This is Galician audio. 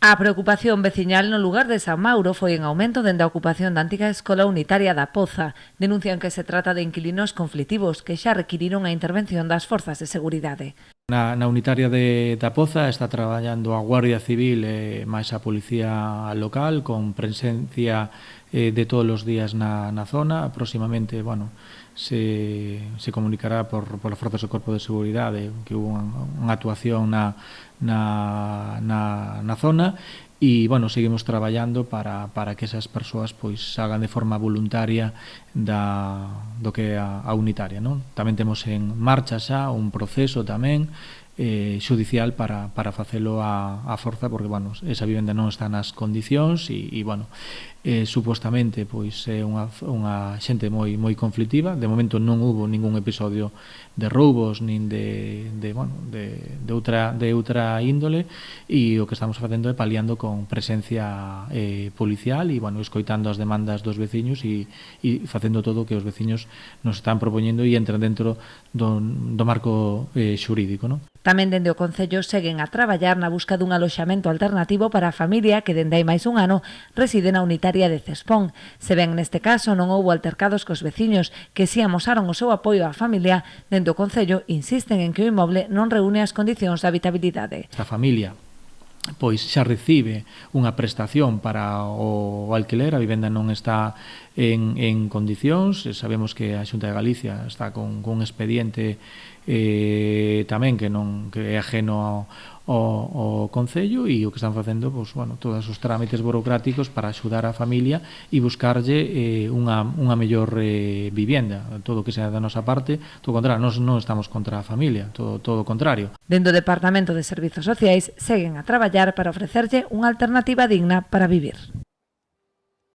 A preocupación veciñal no lugar de San Mauro foi en aumento dende a ocupación da antiga escola unitaria da Poza. Denuncian que se trata de inquilinos conflitivos que xa requiriron a intervención das forzas de seguridade. Na unitaria da Poza está traballando a Guardia Civil e máis a Policía Local con presencia de todos os días na zona. Próximamente, se comunicará por as forzas do Corpo de Seguridade que hubo unha actuación na zona e, seguimos traballando para que esas persoas hagan de forma voluntaria do que é a unitaria, non? Tamén temos en marcha xa un proceso tamén xudicial para facelo a forza, porque, esa vivenda non está nas condicións e supostamente é unha xente moi conflictiva. De momento non hubo ningún episodio de roubos nin de outra índole, e o que estamos facendo é paliando con presencia policial e escoitando as demandas dos veciños e facendo todo o que os veciños nos están propoñendo e entran dentro do marco xurídico, non? Tamén dende o Concello seguen a traballar na busca dun aloxamento alternativo para a familia que dende hai máis un ano reside na unitaria de Cespón. Se ben neste caso non houbo altercados cos veciños, que si amosaron o seu apoio á familia, dende o Concello insisten en que o inmoble non reúne as condicións de habitabilidade. A familia xa recibe unha prestación para o alquiler, a vivenda non está en condicións. Sabemos que a Xunta de Galicia está con un expediente tamén que é ajeno ao Concello, e o que están facendo todos os trámites burocráticos para axudar a familia e buscarlle unha mellor vivienda. Todo o que sea da nosa parte, todo o contrario, nós non estamos contra a familia, todo o contrario. Dentro do Departamento de Servizos Sociais seguen a traballar para ofrecerlle unha alternativa digna para vivir.